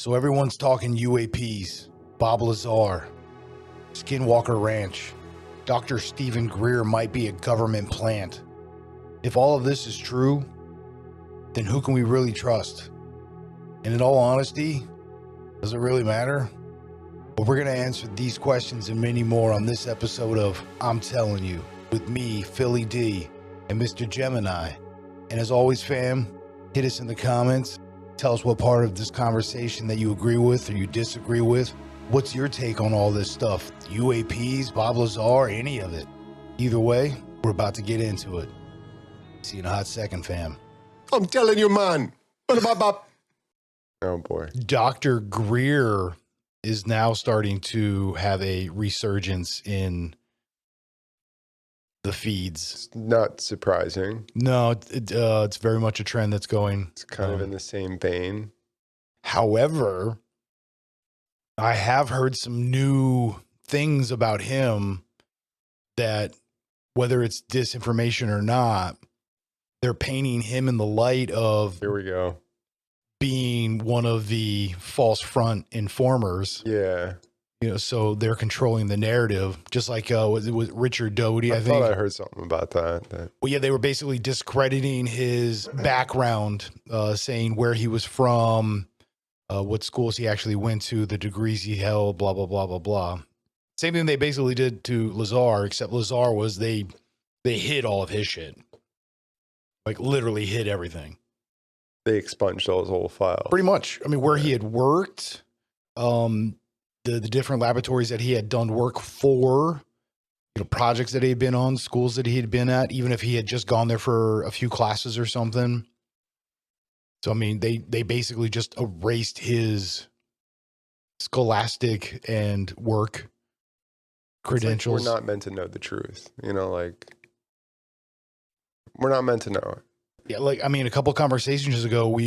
So everyone's talking UAPs, Bob Lazar, Skinwalker Ranch. Dr. Stephen Greer might be a government plant. If all of this is true, then who can we really trust? And in all honesty, does it really matter? But we're going to answer these questions and many more on this episode of I'm Telling You, with me, Philly D, and Mr. Gemini. And as always, fam, hit us in the comments. Tell us what part of this conversation that you agree with or you disagree with. What's your take on all this stuff? UAPs, Bob Lazar, any of it? Either way, we're about to get into it. See you in a hot second, fam. I'm telling you, man. Oh, boy. Dr. Greer is now starting to have a resurgence in the feeds. It's not surprising. No, it's very much a trend that's going. It's kind of in the same vein. However, I have heard some new things about him that, whether it's disinformation or not, they're painting him in the light of, here we go, being one of the false front informers. Yeah. You know, so they're controlling the narrative, just like was Richard Doty, I think. I thought I heard something about that. Well, yeah, they were basically discrediting his background, saying where he was from, what schools he actually went to, the degrees he held, blah, blah, blah, blah, blah. Same thing they basically did to Lazar, except Lazar was they hid all of his shit. Like, literally hid everything. They expunged all his whole files. Pretty much. I mean, where he had worked, the different laboratories that he had done work for, you know, projects that he had been on, schools that he had been at, even if he had just gone there for a few classes or something. So, I mean, they basically just erased his scholastic and work credentials. Like we're not meant to know the truth, you know, like we're not meant to know it. Yeah, like, I mean, a couple of conversations ago,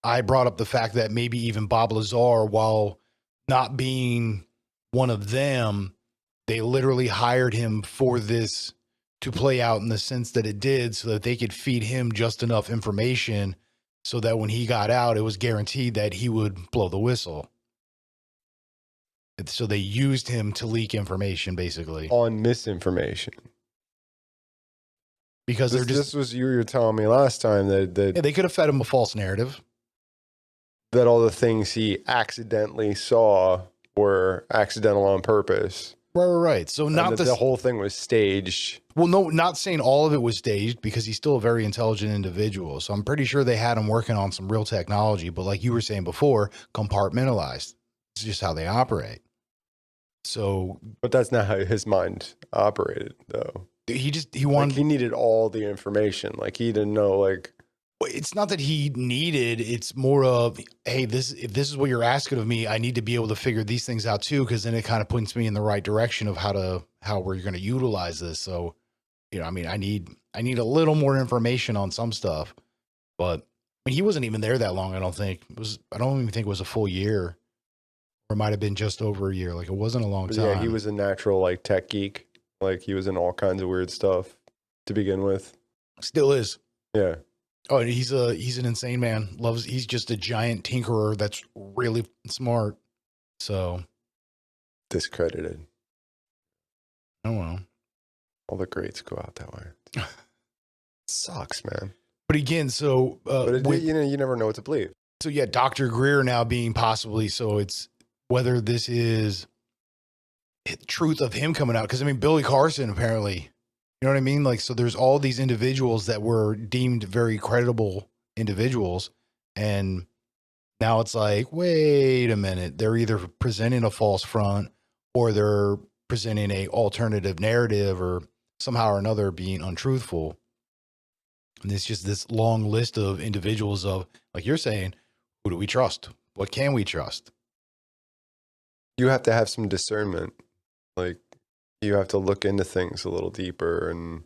I brought up the fact that maybe even Bob Lazar, while not being one of them, they literally hired him for this to play out in the sense that it did, so that they could feed him just enough information so that when he got out, it was guaranteed that he would blow the whistle. So they used him to leak information, basically. On misinformation. Because this was you were telling me last time that yeah, they could have fed him a false narrative. That all the things he accidentally saw were accidental on purpose. Right. So not the whole thing was staged. Well, no, not saying all of it was staged, because he's still a very intelligent individual. So I'm pretty sure they had him working on some real technology, but like you were saying before, compartmentalized. It's just how they operate. So, but that's not how his mind operated, though. He wanted, like, he needed all the information. Like, he didn't know, like, it's not that he needed, it's more of, hey, if this is what you're asking of me, I need to be able to figure these things out too, because then it kind of points me in the right direction of how we're going to utilize this. So, you know, I mean, I need a little more information on some stuff, but I mean, he wasn't even there that long. I don't even think it was a full year, or it might have been just over a year. Like, it wasn't a long time. Yeah, he was a natural, like, tech geek. Like, he was in all kinds of weird stuff to begin with. Still is. Yeah. Oh, he's an insane man. He's just a giant tinkerer that's really smart. So discredited. I don't know. All the greats go out that way. Sucks, man. But again, so you never know what to believe. So yeah, Dr. Greer now being possibly, so it's whether this is truth of him coming out, because I mean, Billy Carson apparently, you know what I mean? Like, so there's all these individuals that were deemed very credible individuals, and now it's like, wait a minute, they're either presenting a false front or they're presenting a alternative narrative, or somehow or another being untruthful. And it's just this long list of individuals of, like you're saying, who do we trust? What can we trust? You have to have some discernment. Like, you have to look into things a little deeper, and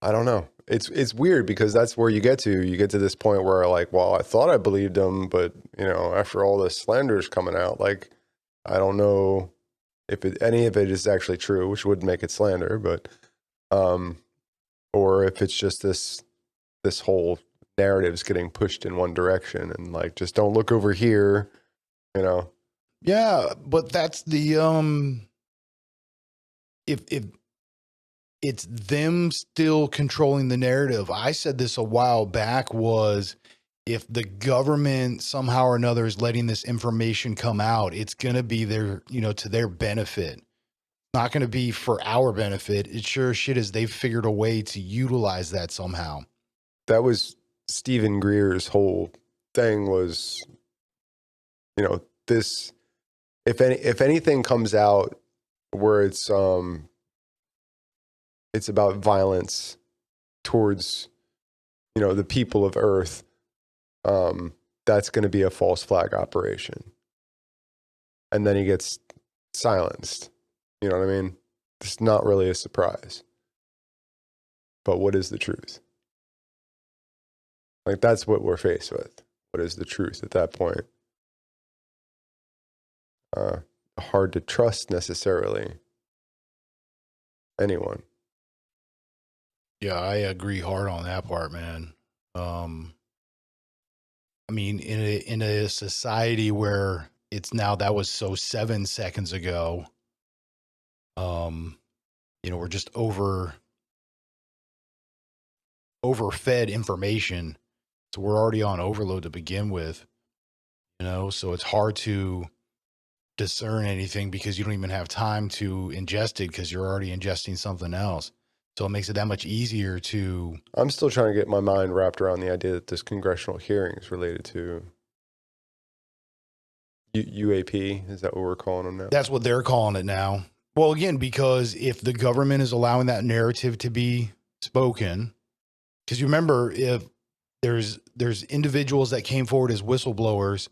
I don't know. It's weird, because that's where you get to this point where, like, well, I thought I believed him, but, you know, after all this slander's coming out, like, I don't know if any of it is actually true, which would make it slander, but or if it's just this whole narratives getting pushed in one direction and like, just don't look over here, you know? Yeah, but that's the if it's them still controlling the narrative. I said this a while back, was if the government somehow or another is letting this information come out, it's going to be their, to their benefit. Not going to be for our benefit. It sure as shit is they've figured a way to utilize that somehow. That was Stephen Greer's whole thing was, this, if anything comes out where it's about violence towards, the people of Earth, that's going to be a false flag operation. And then he gets silenced. You know what I mean? It's not really a surprise. But what is the truth? Like, that's what we're faced with. What is the truth at that point? Hard to trust necessarily anyone. Yeah, I agree hard on that part, man. I mean, in a society where it's now, that was so 7 seconds ago, we're just overfed information. So we're already on overload to begin with, so it's hard to discern anything because you don't even have time to ingest it because you're already ingesting something else. So it makes it that much easier to... I'm still trying to get my mind wrapped around the idea that this congressional hearing is related to UAP. Is that what we're calling them now? That's what they're calling it now. Well, again, because if the government is allowing that narrative to be spoken, because you remember, if there's individuals that came forward as whistleblowers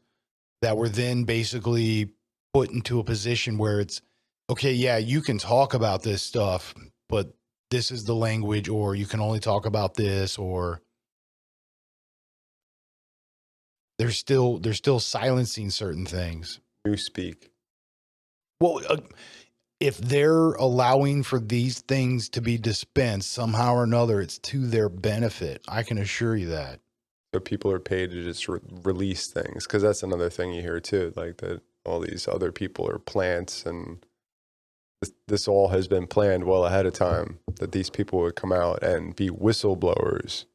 that were then basically put into a position where it's, okay, yeah, you can talk about this stuff, but this is the language, or you can only talk about this, or they're still silencing certain things. Newspeak. Well, if they're allowing for these things to be dispensed somehow or another, it's to their benefit. I can assure you that. So people are paid to just release things, because that's another thing you hear too, like that all these other people are plants, and this all has been planned well ahead of time, that these people would come out and be whistleblowers,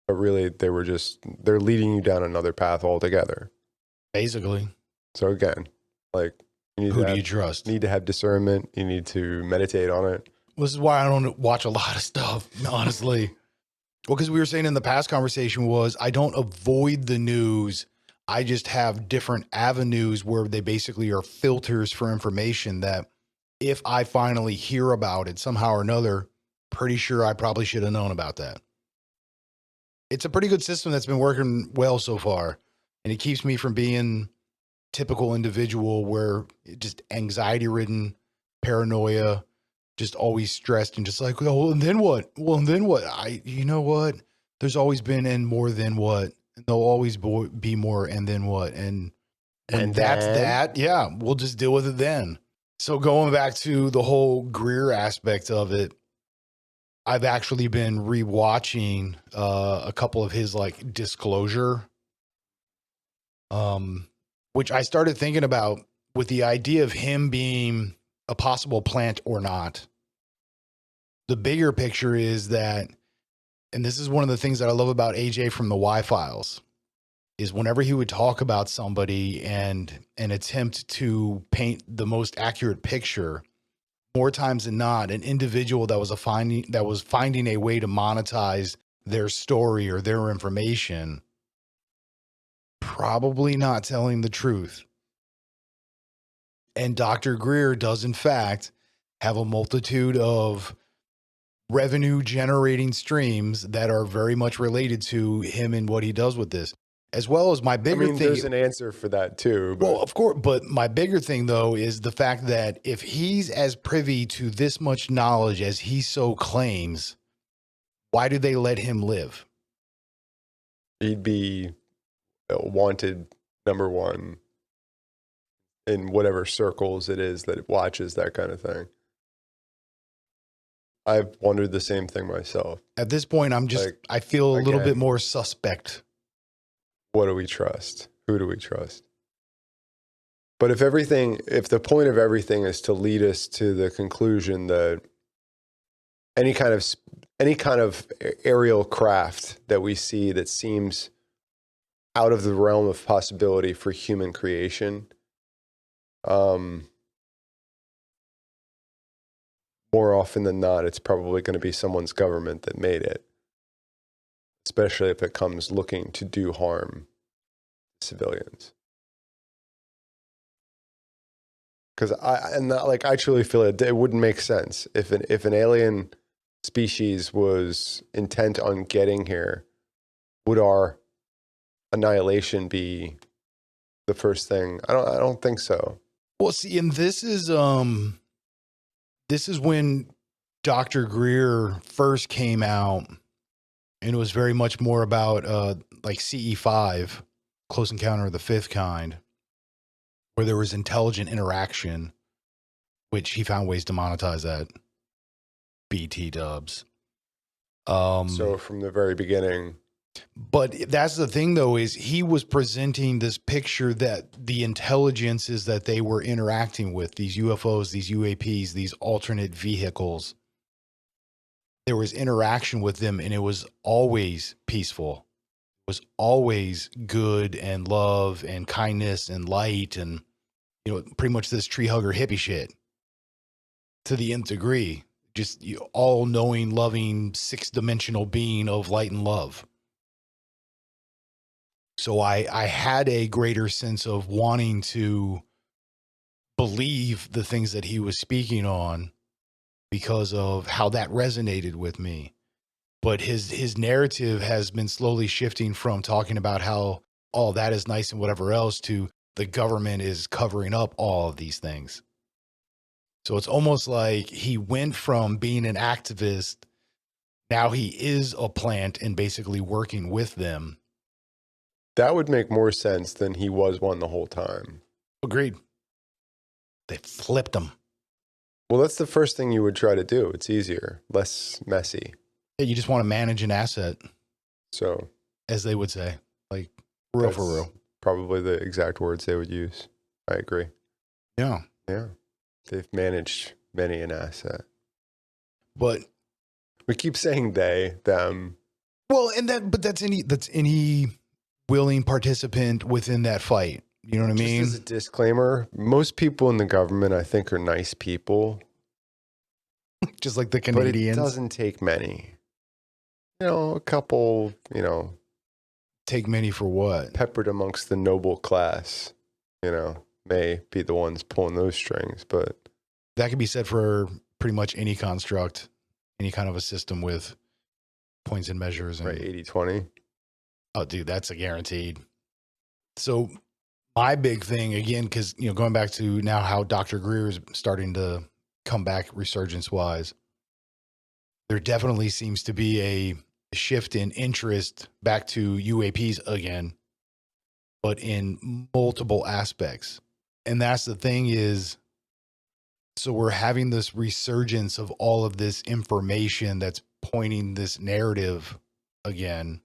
but really they're leading you down another path altogether. Basically. So again, like, who do you trust? You need to have discernment. You need to meditate on it. This is why I don't watch a lot of stuff, honestly. Well, because we were saying in the past conversation was, I don't avoid the news. I just have different avenues where they basically are filters for information that if I finally hear about it somehow or another, pretty sure I probably should have known about that. It's a pretty good system that's been working well so far. And it keeps me from being typical individual where just anxiety ridden, paranoia, just always stressed and just like, well, and then what? Well, and then what? You know what? There's always been and more than what. And there'll always be more and then what. And that's that, yeah, we'll just deal with it then. So going back to the whole Greer aspect of it, I've actually been rewatching a couple of his like disclosure, which I started thinking about with the idea of him being a possible plant or not. The bigger picture is that, and this is one of the things that I love about AJ from the Y-Files, is whenever he would talk about somebody and attempt to paint the most accurate picture, more times than not, an individual that was finding a way to monetize their story or their information, probably not telling the truth. And Dr. Greer does, in fact, have a multitude of revenue generating streams that are very much related to him and what he does with this. As well as my bigger thing. There's an answer for that too. But. Well, of course. But my bigger thing, though, is the fact that if he's as privy to this much knowledge as he so claims, why do they let him live? He'd be wanted number one in whatever circles it is that it watches that kind of thing. I've wondered the same thing myself. At this point, I feel a little bit more suspect. What do we trust? Who do we trust? But if the point of everything is to lead us to the conclusion that any kind of aerial craft that we see that seems out of the realm of possibility for human creation, more often than not, it's probably going to be someone's government that made it, especially if it comes looking to do harm to civilians. Because I truly feel it wouldn't make sense if an alien species was intent on getting here. Would our annihilation be the first thing? I don't think so. Well, see, and this is when Dr. Greer first came out, and it was very much more about like CE5, Close Encounter of the Fifth Kind, where there was intelligent interaction, which he found ways to monetize that. BT dubs. So from the very beginning. But that's the thing, though, is he was presenting this picture that the intelligences that they were interacting with, these UFOs, these UAPs, these alternate vehicles, there was interaction with them, and it was always peaceful. It was always good and love and kindness and light and, pretty much this tree hugger hippie shit to the nth degree. Just all-knowing, loving, six-dimensional being of light and love. So I had a greater sense of wanting to believe the things that he was speaking on because of how that resonated with me. But his narrative has been slowly shifting from talking about how all that is nice and whatever else to the government is covering up all of these things. So it's almost like he went from being an activist, now he is a plant and basically working with them. That would make more sense than he was one the whole time. Agreed. They flipped him. Well, that's the first thing you would try to do. It's easier, less messy. Yeah, you just want to manage an asset. So, as they would say, like real for real. Probably the exact words they would use. I agree. Yeah. Yeah. They've managed many an asset. But we keep saying they, them. Well, and that's any willing participant within that fight. You know what I mean? Just as a disclaimer, most people in the government, I think, are nice people. Just like the Canadians. But it doesn't take many. A couple, Take many for what? Peppered amongst the noble class, may be the ones pulling those strings. But that could be said for pretty much any construct, any kind of a system with points and measures. And, right, 80-20. Oh, dude, that's a guaranteed. So my big thing, again, because, going back to now how Dr. Greer is starting to come back resurgence-wise, there definitely seems to be a shift in interest back to UAPs again, but in multiple aspects. And that's the thing is, so we're having this resurgence of all of this information that's pointing this narrative again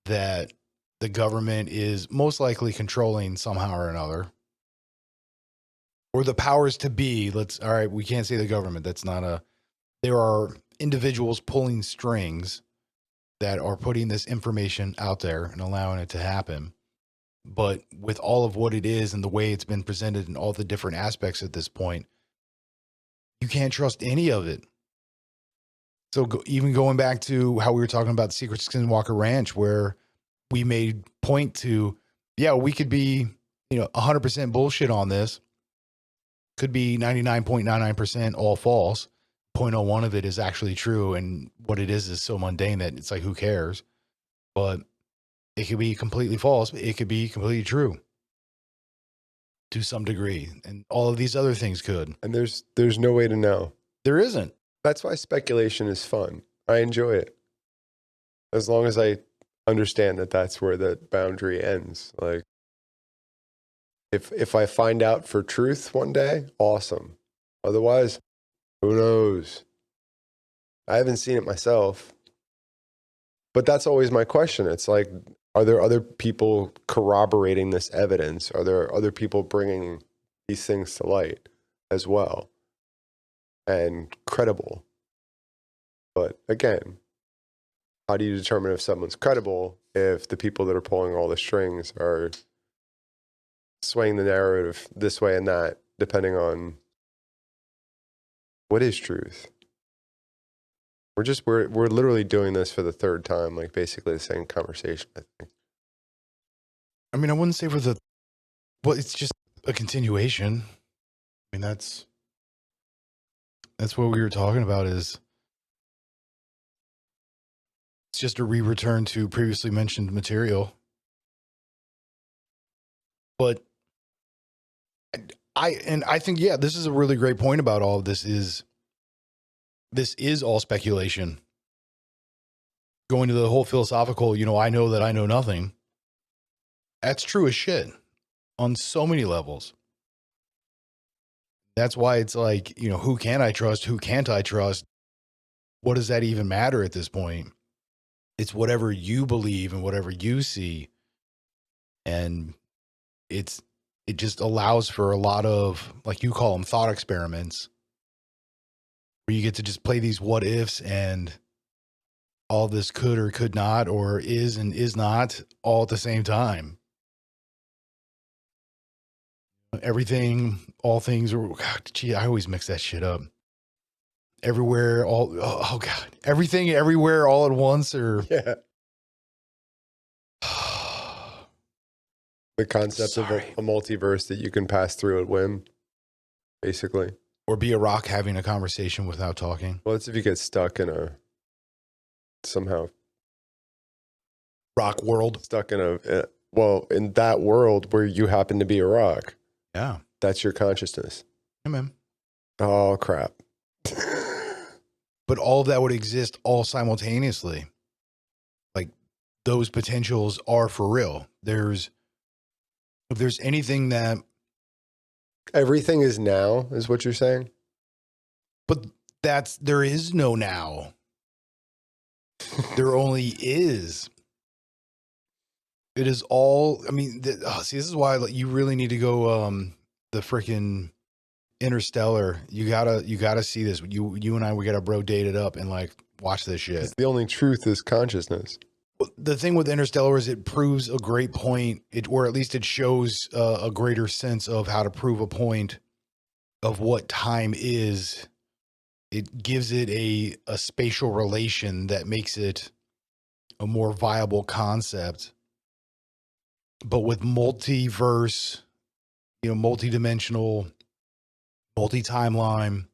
that the government is most likely controlling somehow or another. Or the powers to be, all right, we can't say the government. There are individuals pulling strings that are putting this information out there and allowing it to happen. But with all of what it is and the way it's been presented and all the different aspects at this point, you can't trust any of it. So even going back to how we were talking about the Secret Skinwalker Ranch, where we made point to, yeah, we could be, 100% bullshit on this. Could be 99.99% all false. 0.01 of it is actually true. And what it is so mundane that it's like, who cares? But it could be completely false. But it could be completely true to some degree. And all of these other things could. And there's no way to know. There isn't. That's why speculation is fun. I enjoy it. As long as I understand that that's where the boundary ends. Like, if I find out for truth one day, awesome. Otherwise, who knows? I haven't seen it myself. But that's always my question. It's like, are there other people corroborating this evidence? Are there other people bringing these things to light as well and credible? But again, how do you determine if someone's credible if the people that are pulling all the strings are swaying the narrative this way and that, depending on what is truth? We're literally doing this for the third time, like basically the same conversation, I think. I mean, I wouldn't say it's just a continuation. I mean, that's what we were talking about is it's just a return to previously mentioned material. But I think, yeah, this is a really great point about all of this is all speculation. Going to the whole philosophical, I know that I know nothing. That's true as shit on so many levels. That's why it's like, who can I trust? Who can't I trust? What does that even matter at this point? It's whatever you believe and whatever you see. And it just allows for a lot of, like you call them, thought experiments, where you get to just play these what ifs and all this could or could not, or is and is not, all at the same time. Everything, all things, or gee, I always mix that shit up. Everywhere, oh God, everything, everywhere, all at once, or yeah. The concept of a multiverse that you can pass through at whim, basically. Or be a rock having a conversation without talking. Well, that's if you get stuck in somehow rock world. Stuck in in that world where you happen to be a rock. Yeah. That's your consciousness. Yeah, man. Oh, crap. But all of that would exist all simultaneously. Like, those potentials are for real. If there's anything that... Everything is now, is what you're saying? But there is no now. There only is. It is all, I mean, see, this is why you really need to go, the freaking Interstellar. You gotta see this. You and I, we gotta bro date it up and like watch this shit. The only truth is consciousness. The thing with Interstellar is it proves a great point, or at least it shows a greater sense of how to prove a point of what time is. It gives it a spatial relation that makes it a more viable concept. But with multiverse, multidimensional, multi-timeline,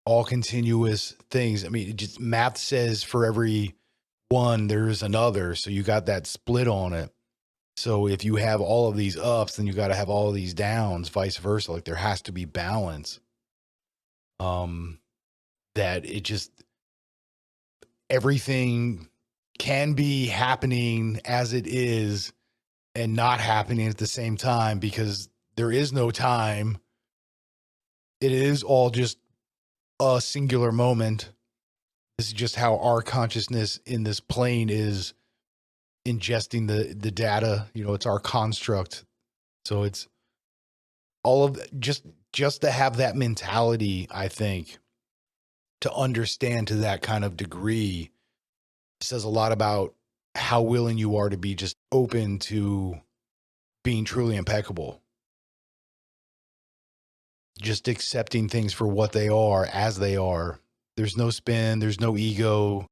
all continuous things. I mean, math says for every one, there's another. So you got that split on it. So if you have all of these ups, then you got to have all of these downs, vice versa. Like there has to be balance. That everything can be happening as it is and not happening at the same time because there is no time. It is all just a singular moment. This is just how our consciousness in this plane is ingesting the data. It's our construct. So it's all of just to have that mentality, I think, to understand to that kind of degree says a lot about how willing you are to be just open to being truly impeccable. Just accepting things for what they are, as they are. There's no spin, there's no ego,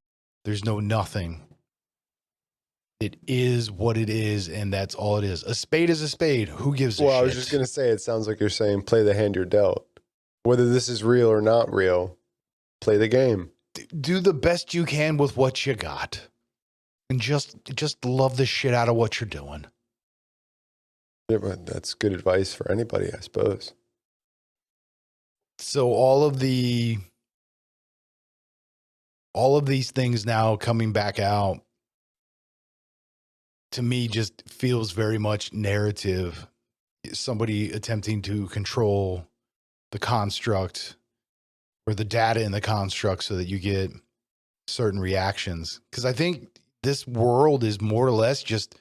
there's no nothing. It is what it is, and that's all it is. A spade is a spade. Who gives a shit? Well, I was just going to say, it sounds like you're saying play the hand you're dealt. Whether this is real or not real, play the game. Do the best you can with what you got. And just love the shit out of what you're doing. Yeah, but that's good advice for anybody, I suppose. So all of these things now coming back out, to me, just feels very much narrative. Somebody attempting to control the construct or the data in the construct so that you get certain reactions. Because I think this world is more or less just,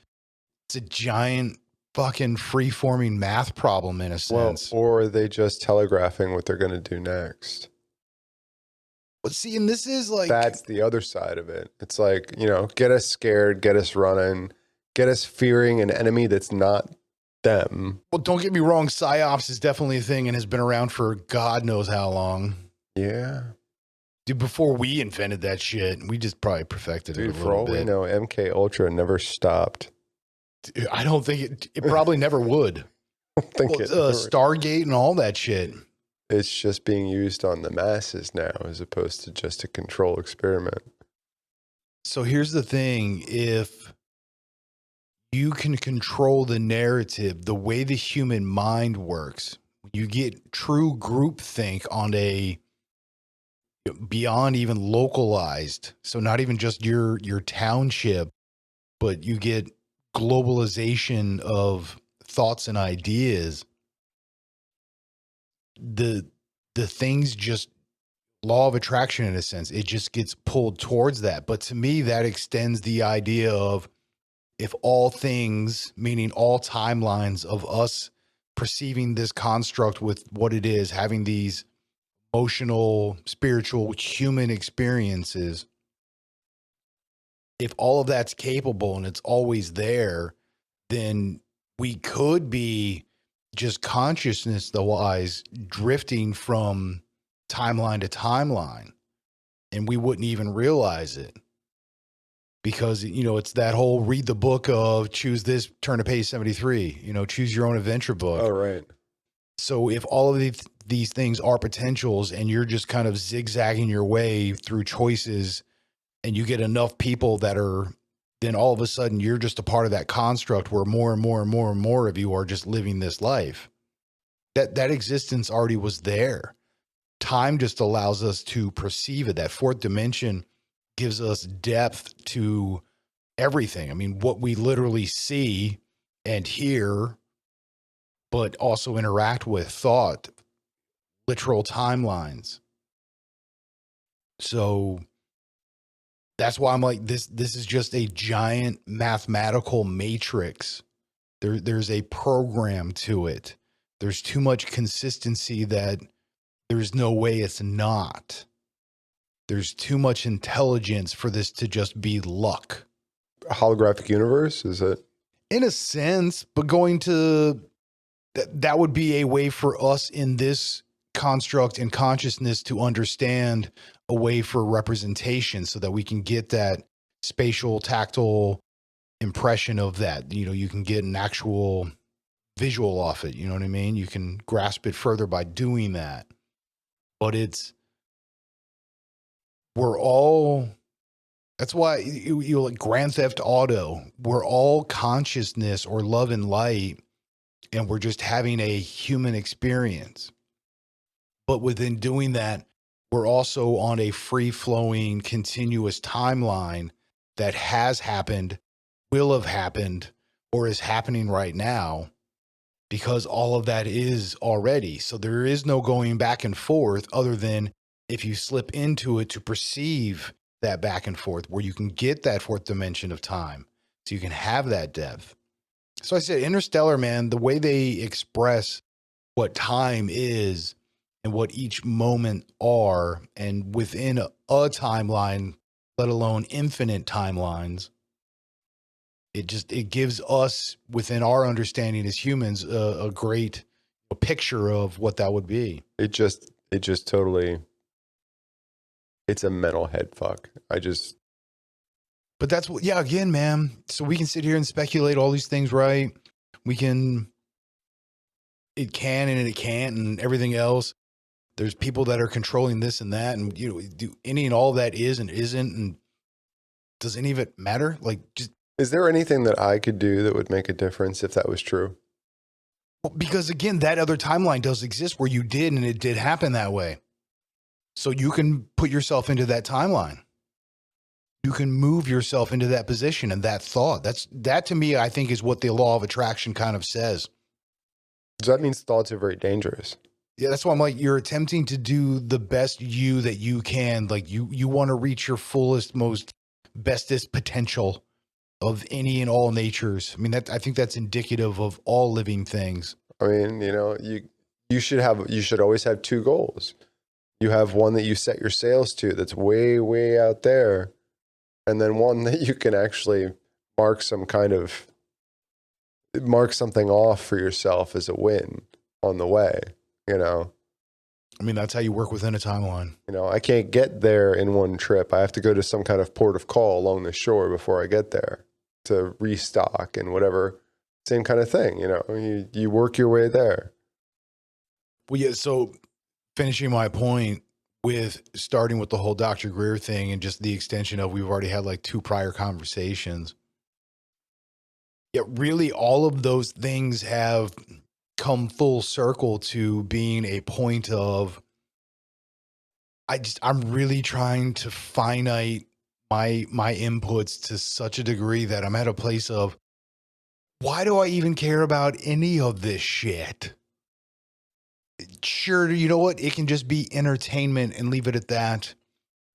it's a giant fucking free-forming math problem in a sense. Well, or are they just telegraphing what they're going to do next? But see, and this is like, That's the other side of it. It's like, you know, get us scared, get us running, get us fearing an enemy that's not them. well, don't get me wrong, PsyOps is definitely a thing and has been around for God knows how long. Yeah. Dude, before we invented that shit, we just probably perfected it Dude, a for little all we bit. know, MK Ultra never stopped. Dude, I don't think it probably never would. I don't think Stargate and all that shit. it's just being used on the masses now as opposed to just a control experiment. So here's the thing. If you can control the narrative, the way the human mind works, you get true groupthink on a beyond even localized. So not even just your township, but you get globalization of thoughts and ideas. The things just law of attraction in a sense, it just gets pulled towards that. But to me, that extends the idea of if all things, meaning all timelines of us perceiving this construct with what it is, having these emotional, spiritual, human experiences, if all of that's capable and it's always there, then we could be just consciousness wise drifting from timeline to timeline, and we wouldn't even realize it. Because, you know, it's that whole read the book of choose this, turn to page 73, you know, choose your own adventure book. Oh, right. So if all of these things are potentials and you're just kind of zigzagging your way through choices and you get enough people that are, then all of a sudden you're just a part of that construct where more and more and more and more of you are just living this life. That existence already was there. Time just allows us to perceive it. That fourth dimension gives us depth to everything. I mean, what we literally see and hear, but also interact with thought, literal timelines. So that's why I'm like, this is just a giant mathematical matrix. There's a program to it. There's too much consistency that there's no way it's not. There's too much intelligence for this to just be luck. A holographic universe, is it? In a sense, but going to that would be a way for us in this construct and consciousness to understand a way for representation so that we can get that spatial, tactile impression of that. You know, you can get an actual visual off it. You know what I mean? You can grasp it further by doing that. But we're all, that's why you like Grand Theft Auto, we're all consciousness or love and light, and we're just having a human experience. But within doing that, we're also on a free-flowing, continuous timeline that has happened, will have happened, or is happening right now, because all of that is already. So there is no going back and forth other than if you slip into it to perceive that back and forth where you can get that fourth dimension of time. So you can have that depth. So I said, Interstellar, man, the way they express what time is and what each moment are, and within a timeline, let alone infinite timelines, it gives us within our understanding as humans a great picture of what that would be. It just totally, it's a mental head fuck. But that's what, yeah, again, man. So we can sit here and speculate all these things, right? We can, it can and it can't and everything else. There's people that are controlling this and that, and you know, do any and all that is and isn't, and does any of it matter? Like, just Is there anything that I could do that would make a difference if that was true? because again, that other timeline does exist where you did and it did happen that way. So you can put yourself into that timeline. You can move yourself into that position and that thought. That to me, I think, is what the law of attraction kind of says. So that means thoughts are very dangerous. Yeah, that's why I'm like, you're attempting to do the best you that you can. Like you want to reach your fullest, most bestest potential of any and all natures. I mean, I think that's indicative of all living things. I mean, you should always have two goals. You have one that you set your sails to that's way, way out there, and then one that you can actually mark something off for yourself as a win on the way, I mean, that's how you work within a timeline. I can't get there in one trip. I have to go to some kind of port of call along the shore before I get there to restock and whatever. Same kind of thing, you work your way there. Well, yeah, so finishing my point with starting with the whole Dr. Greer thing and just the extension of we've already had like 2 prior conversations. Yeah, really all of those things have come full circle to being a point of I'm really trying to finite my inputs to such a degree that I'm at a place of why do I even care about any of this shit? Sure, you know what? It can just be entertainment and leave it at that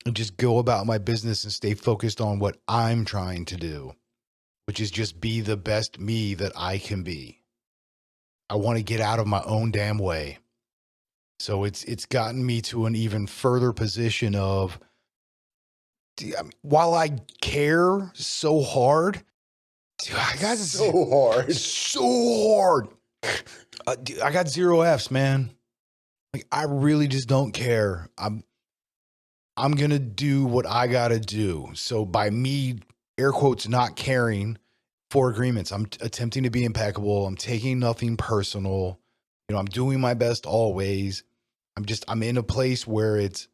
and just go about my business and stay focused on what I'm trying to do, which is just be the best me that I can be. I want to get out of my own damn way. So it's gotten me to an even further position of, while I care so hard, I got so hard. I got 0 Fs, man. Like, I really just don't care. I'm gonna do what I gotta do. So by me, air quotes, not caring for agreements, I'm attempting to be impeccable. I'm taking nothing personal. I'm doing my best always. I'm in a place where it's,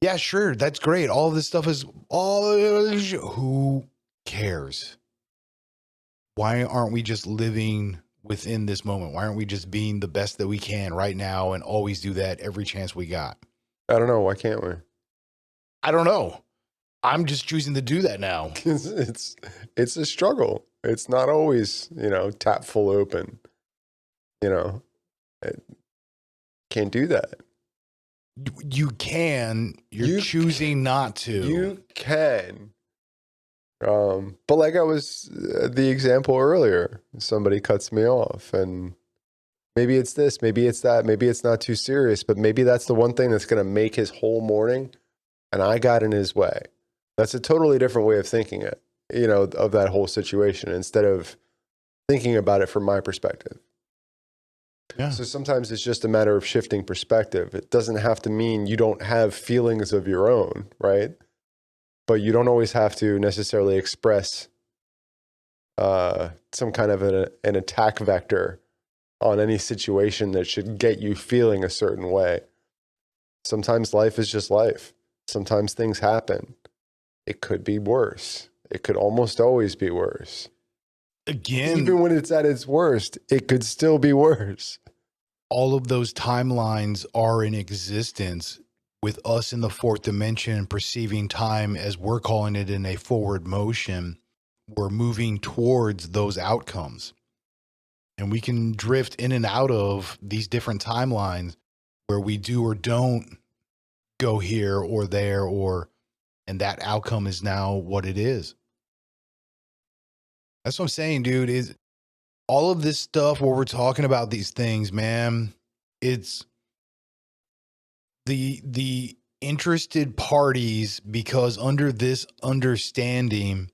yeah, sure, that's great. All of this stuff is who cares? Why aren't we just living within this moment? Why aren't we just being the best that we can right now and always do that every chance we got? I don't know. Why can't we? I don't know. I'm just choosing to do that now. It's a struggle. It's not always, tap full open. Can't do that. You can. You're choosing not to. You can. But like I was the example earlier, somebody cuts me off and maybe it's this, maybe it's that, maybe it's not too serious, but maybe that's the one thing that's going to make his whole morning and I got in his way. That's a totally different way of thinking it, of that whole situation instead of thinking about it from my perspective. Yeah. So sometimes it's just a matter of shifting perspective. It doesn't have to mean you don't have feelings of your own, right? But you don't always have to necessarily express some kind of an attack vector on any situation that should get you feeling a certain way. Sometimes life is just life. Sometimes things happen. It could be worse. It could almost always be worse. Again, even when it's at its worst, it could still be worse. All of those timelines are in existence with us in the 4th dimension perceiving time as we're calling it in a forward motion. We're moving towards those outcomes. And we can drift in and out of these different timelines where we do or don't go here or there, and that outcome is now what it is. That's what I'm saying, dude, is all of this stuff where we're talking about these things, man, it's the interested parties, because under this understanding,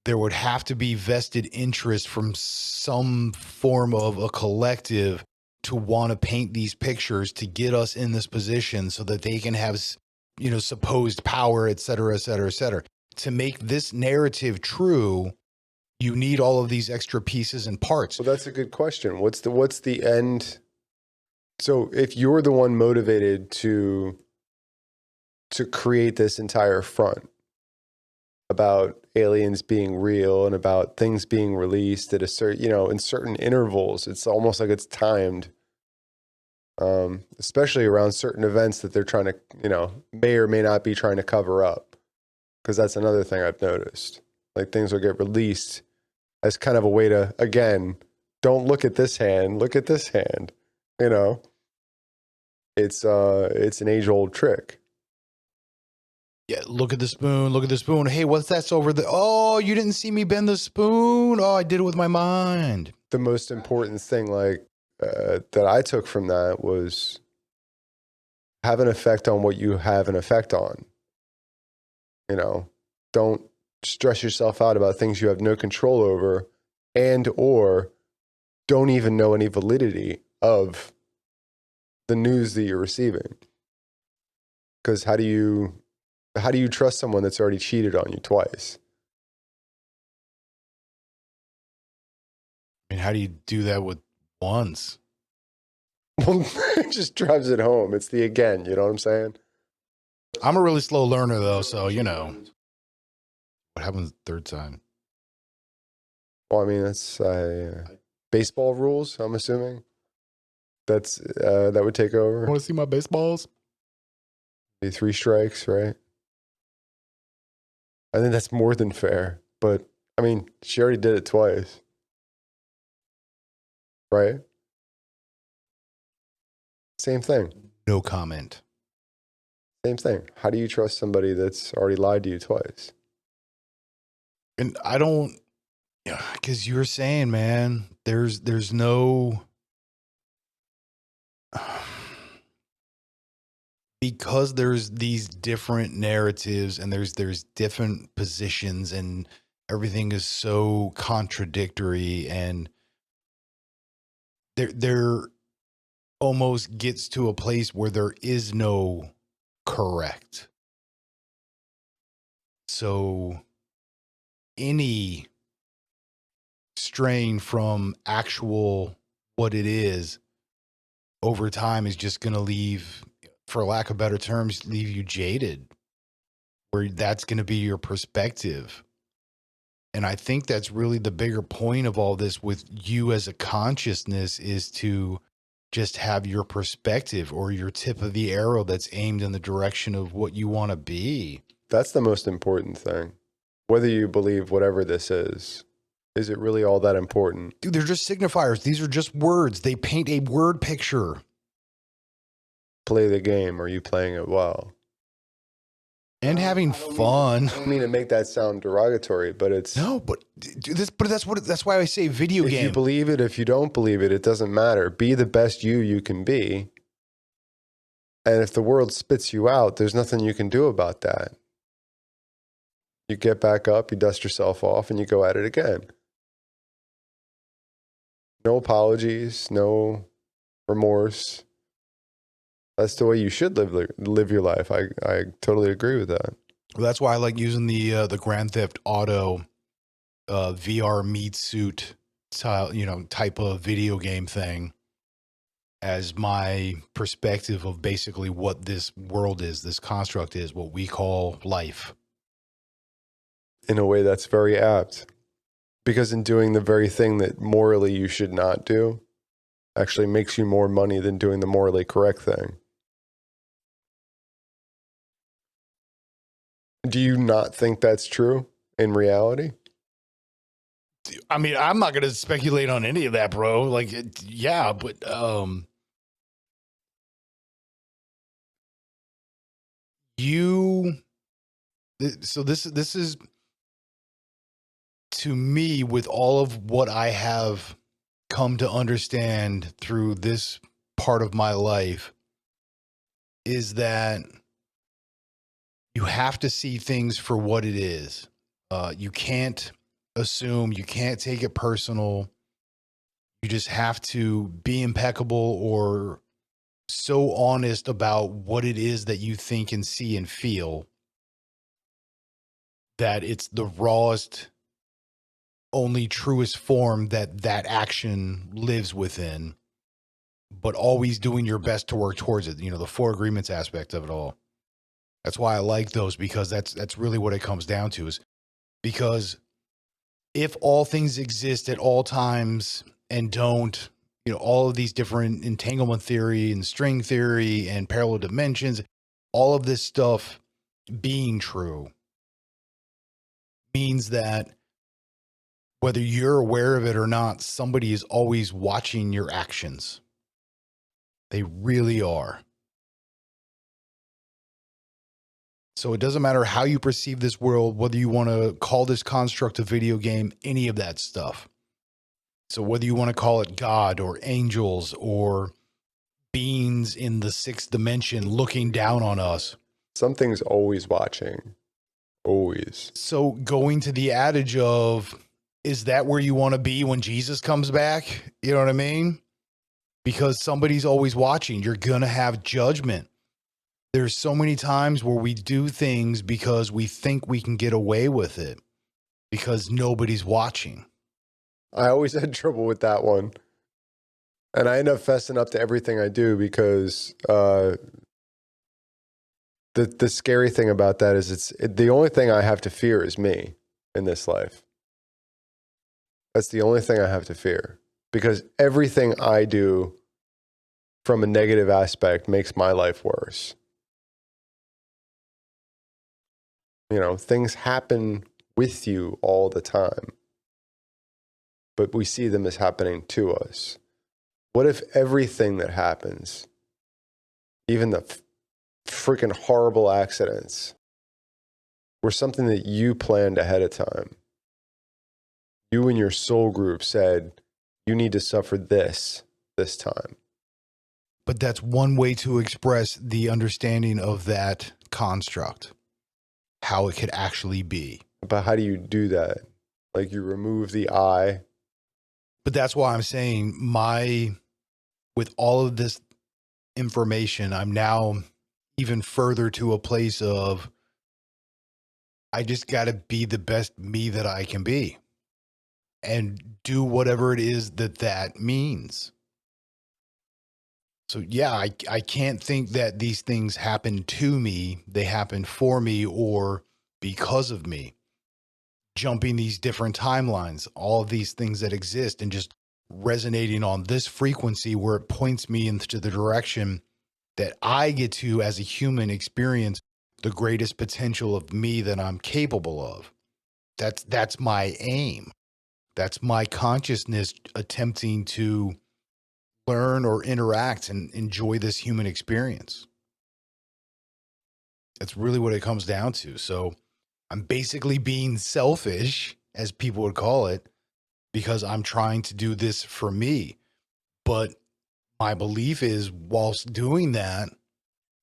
there would have to be vested interest from some form of a collective to want to paint these pictures to get us in this position so that they can have, supposed power, et cetera, et cetera, et cetera. To make this narrative true, you need all of these extra pieces and parts. Well, that's a good question. What's the end? So if you're the one motivated to create this entire front about aliens being real and about things being released at a certain, in certain intervals, it's almost like it's timed, especially around certain events that they're trying to, may or may not be trying to cover up. Because that's another thing I've noticed. Like things will get released as kind of a way to, again, don't look at this hand, look at this hand. You know, it's an age-old trick. Yeah, look at the spoon. Look at the spoon. Hey, what's that's over the? Oh, you didn't see me bend the spoon. Oh, I did it with my mind. The most important thing, like that I took from that was have an effect on what you have an effect on. You know, don't stress yourself out about things you have no control over, and or don't even know any validity of the news that you're receiving. Because how do you trust someone that's already cheated on you twice? I mean, how do you do that with once? Well, it just drives it home. It's the again, you know what I'm saying? I'm a really slow learner though, so what happens the third time? Well, I mean, that's baseball rules, I'm assuming. That would take over. Want to see my baseballs? Be 3 strikes, right? I think that's more than fair. But I mean, she already did it twice. Right? Same thing. No comment. Same thing. How do you trust somebody that's already lied to you twice? And I don't, because you were saying, man, there's no, because there's these different narratives and there's different positions and everything is so contradictory, and there almost gets to a place where there is no correct. So any strain from actual what it is over time is just going to leave, for lack of better terms, leave you jaded, where that's going to be your perspective. And I think that's really the bigger point of all this with you as a consciousness, is to just have your perspective or your tip of the arrow that's aimed in the direction of what you want to be. That's the most important thing. Whether you believe whatever this is it really all that important? Dude, they're just signifiers. These are just words. They paint a word picture. Play the game. Are you playing it well? And having fun. I don't mean to make that sound derogatory, but it's no. But that's why I say video game. If you believe it, if you don't believe it, it doesn't matter. Be the best you can be. And if the world spits you out, there's nothing you can do about that. You get back up, you dust yourself off, and you go at it again. No apologies, no remorse. That's the way you should live your life. I totally agree with that. Well, that's why I like using the Grand Theft Auto VR meat suit style, type of video game thing as my perspective of basically what this world is, this construct is, what we call life. In a way that's very apt. Because in doing the very thing that morally you should not do, actually makes you more money than doing the morally correct thing. Do you not think that's true in reality? I mean, I'm not going to speculate on any of that, bro. Like, yeah, but so this is, to me, with all of what I have come to understand through this part of my life, is that you have to see things for what it is. You can't assume, you can't take it personal. You just have to be impeccable or so honest about what it is that you think and see and feel, that it's the rawest, only truest form that action lives within, but always doing your best to work towards it. The 4 agreements aspect of it all. That's why I like those, because that's really what it comes down to, is because if all things exist at all times and don't, all of these different entanglement theory and string theory and parallel dimensions, all of this stuff being true means that whether you're aware of it or not, somebody is always watching your actions. They really are. So it doesn't matter how you perceive this world, whether you want to call this construct a video game, any of that stuff. So whether you want to call it God or angels or beings in the sixth dimension looking down on us. Something's always watching. Always. So going to the adage of, is that where you want to be when Jesus comes back? You know what I mean? Because somebody's always watching. You're going to have judgment. There's so many times where we do things because we think we can get away with it because nobody's watching. I always had trouble with that one. And I end up fessing up to everything I do because the scary thing about that is the only thing I have to fear is me in this life. That's the only thing I have to fear, because everything I do from a negative aspect makes my life worse. You know, things happen with you all the time, but we see them as happening to us. What if everything that happens, even the freaking horrible accidents, were something that you planned ahead of time? You and your soul group said, you need to suffer this time. But that's one way to express the understanding of that construct, how it could actually be. But how do you do that? Like, you remove the I. But that's why I'm saying with all of this information, I'm now even further to a place of, I just got to be the best me that I can be and do whatever it is that means. So yeah, I can't think that these things happen to me. They happen for me or because of me. Jumping these different timelines, all of these things that exist, and just resonating on this frequency where it points me into the direction that I get to, as a human, experience the greatest potential of me that I'm capable of. That's my aim. That's my consciousness attempting to learn or interact and enjoy this human experience. That's really what it comes down to. So I'm basically being selfish, as people would call it, because I'm trying to do this for me. But my belief is, whilst doing that,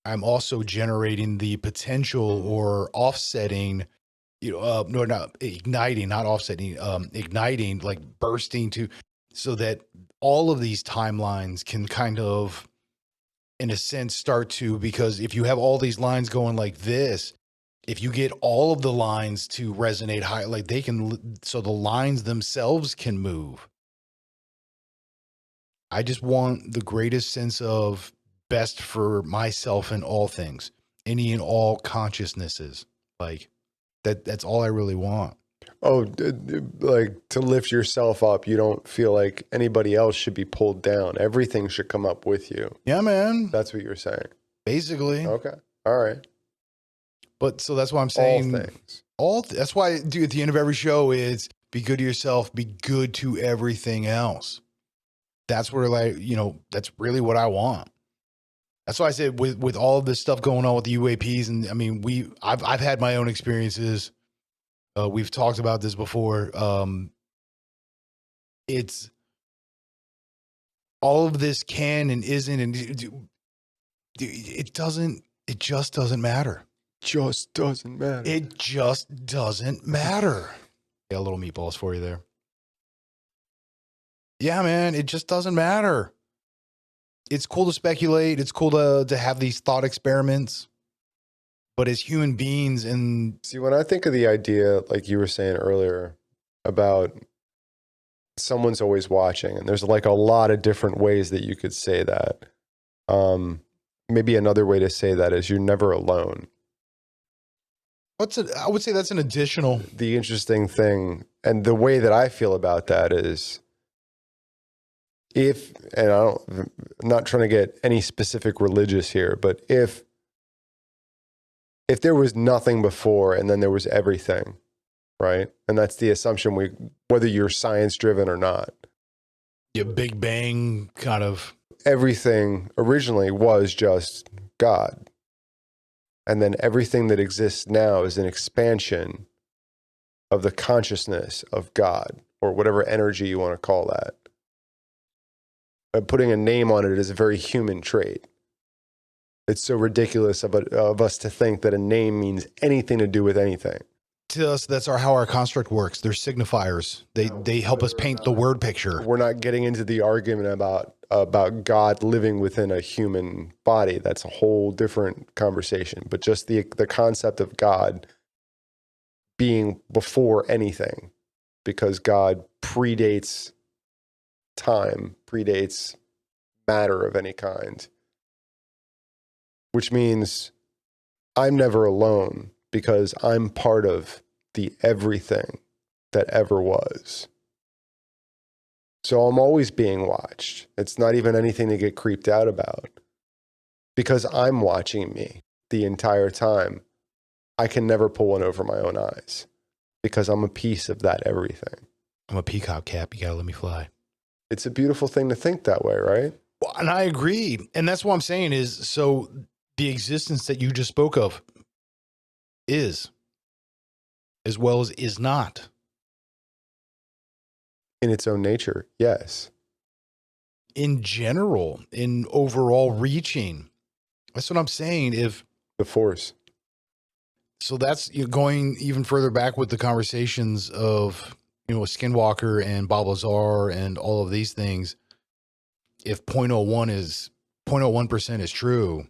I'm also generating the potential or offsetting, not igniting, not offsetting, igniting, like bursting to, so that all of these timelines can kind of, in a sense, start to, because if you have all these lines going like this, if you get all of the lines to resonate high, like they can, so the lines themselves can move. I just want the greatest sense of best for myself in all things, any and all consciousnesses. Like that's all I really want. Oh, like to lift yourself up. You don't feel like anybody else should be pulled down. Everything should come up with you. Yeah, man. That's what you're saying. Basically. Okay. All right. But so that's why I'm saying all things. That's why, dude, at the end of every show, it's be good to yourself, be good to everything else. That's where, like, that's really what I want. That's why I said with all of this stuff going on with the UAPs, and I mean, I've had my own experiences. We've talked about this before. It's all of this can and isn't, and it just doesn't matter. Just doesn't matter. It just doesn't matter. Got little meatballs for you there. Yeah, man, it just doesn't matter. It's cool to speculate. It's cool to have these thought experiments. But as human beings, and see, when I think of the idea, like you were saying earlier, about someone's always watching, and there's like a lot of different ways that you could say that. Maybe another way to say that is you're never alone. I would say that's an additional. The interesting thing, and the way that I feel about that is, I'm not trying to get any specific religious here, but if there was nothing before and then there was everything, right? And that's the assumption whether you're science driven or not. Yeah, Big Bang kind of. everything originally was just God. And then everything that exists now is an expansion of the consciousness of God, or whatever energy you want to call that. But putting a name on it is a very human trait. It's so ridiculous of us to think that a name means anything to do with anything. To us, that's how our construct works. They're signifiers. They help us paint the word picture. We're not getting into the argument about God living within a human body. That's a whole different conversation. But just the concept of God being before anything, because God predates time, predates matter of any kind, which means I'm never alone because I'm part of the everything that ever was. So I'm always being watched. It's not even anything to get creeped out about because I'm watching me the entire time. I can never pull one over my own eyes because I'm a piece of that everything. I'm a peacock cap. You gotta let me fly. It's a beautiful thing to think that way, right? Well, and I agree. And that's what I'm saying is, so the existence that you just spoke of is, as well as is not. In its own nature, yes. In general, in overall reaching. That's what I'm saying. The force. So that's going even further back with the conversations of, Skinwalker and Bob Lazar and all of these things. If 0.01% is true,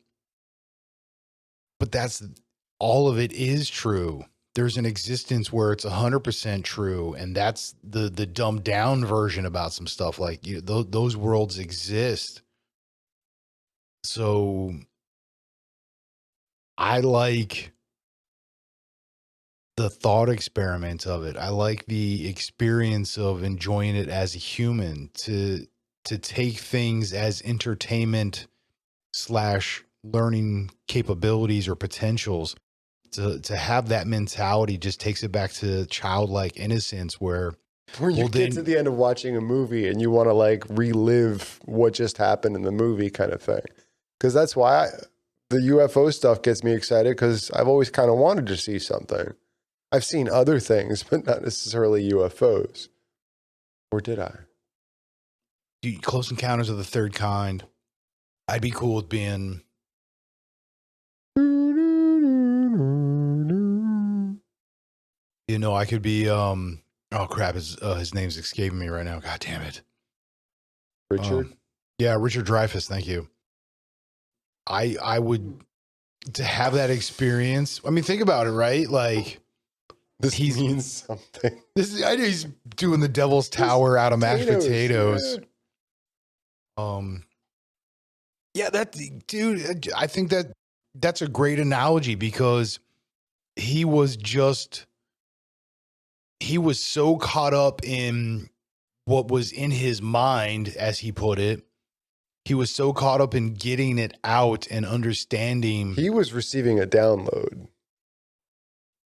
but that's all of it is true. There's an existence where it's 100% true. And that's the dumbed down version about some stuff. Like those worlds exist. So I like the thought experiment of it. I like the experience of enjoying it as a human, to take things as entertainment / learning capabilities or potentials. To have that mentality just takes it back to childlike innocence where you get to the end of watching a movie and you want to relive what just happened in the movie kind of thing. Because that's why the UFO stuff gets me excited, because I've always kind of wanted to see something. I've seen other things, but not necessarily UFOs. Or did I? Close Encounters of the Third Kind. I'd be cool with being... I could be... oh, crap. His name's escaping me right now. God damn it. Richard? Yeah, Richard Dreyfuss. Thank you. I would... To have that experience... I mean, think about it, right? Like... This means something. I know he's doing the Devil's Tower out of mashed potatoes. Yeah, dude, I think that's a great analogy, because he was so caught up in what was in his mind, as he put it. He was so caught up in getting it out and understanding. He was receiving a download.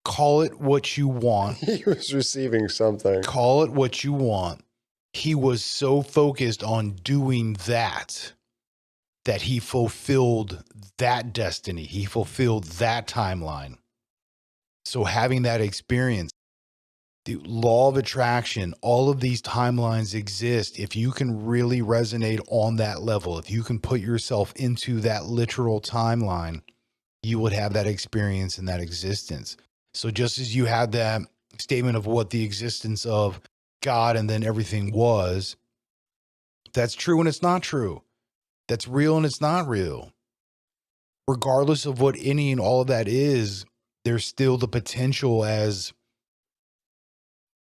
Call it what you want. He was receiving something. Call it what you want. He was so focused on doing that he fulfilled that destiny. He fulfilled that timeline. So having that experience, the law of attraction, all of these timelines exist. If you can really resonate on that level, if you can put yourself into that literal timeline, you would have that experience and that existence. So just as you had that statement of what the existence of God and then everything was, that's true and it's not true. That's real and it's not real. Regardless of what any and all of that is, there's still the potential as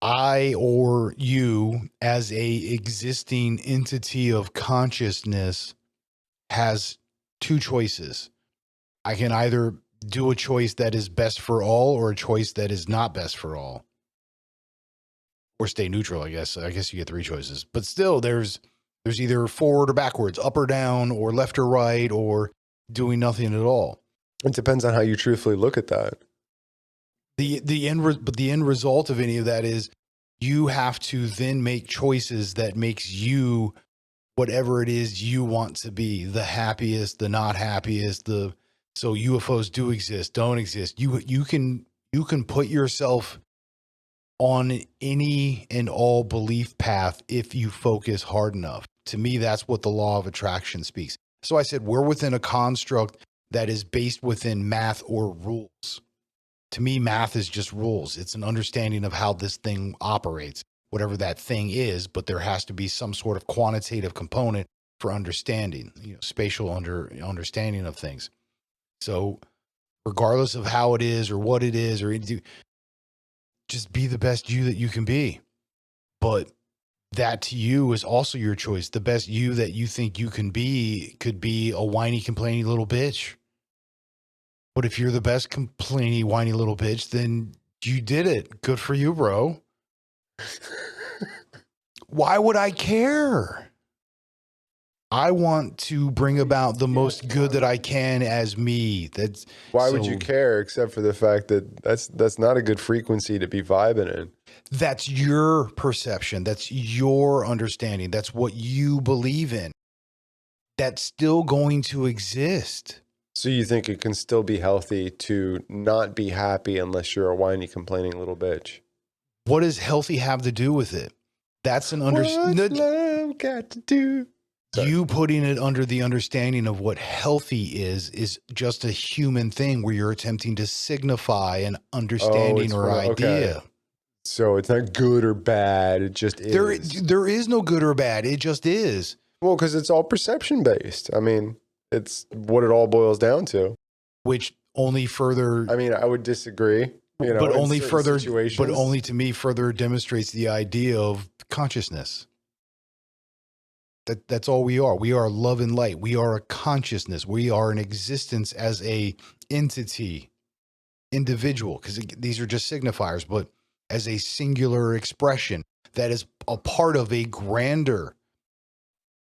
I or you as a existing entity of consciousness has two choices. I can either do a choice that is best for all or a choice that is not best for all. Or stay neutral, I guess. I guess you get three choices. But still, there's either forward or backwards, up or down, or left or right, or doing nothing at all. It depends on how you truthfully look at that. The end result of any of that is you have to then make choices that makes you whatever it is you want to be, the happiest, the not happiest, so UFOs do exist, don't exist. You can put yourself on any and all belief path if you focus hard enough. To me, that's what the law of attraction speaks. So I said, we're within a construct that is based within math or rules. To me, math is just rules. It's an understanding of how this thing operates, whatever that thing is, but there has to be some sort of quantitative component for understanding, spatial understanding of things. So regardless of how it is or what it is, just be the best you that you can be. But that to you is also your choice. The best you that you think you can be could be a whiny, complaining little bitch. But if you're the best complaining, whiny little bitch, then you did it. Good for you, bro. Why would I care? I want to bring about the most good that I can as me. Why would you care, except for the fact that that's not a good frequency to be vibing in? That's your perception. That's your understanding. That's what you believe in. That's still going to exist. So you think it can still be healthy to not be happy unless you're a whiny, complaining little bitch? What does healthy have to do with it? That's an understanding. What's love got to do? Sorry. You putting it under the understanding of what healthy is just a human thing where you're attempting to signify an understanding or idea. Okay. So it's not good or bad. It just is. There is no good or bad. It just is. Well, because it's all perception based. I mean, it's what it all boils down to. Which only further. I mean, I would disagree. But only to me further demonstrates the idea of consciousness. That's all we are. We are love and light. We are a consciousness. We are an existence as a entity, individual, because these are just signifiers, but as a singular expression that is a part of a grander.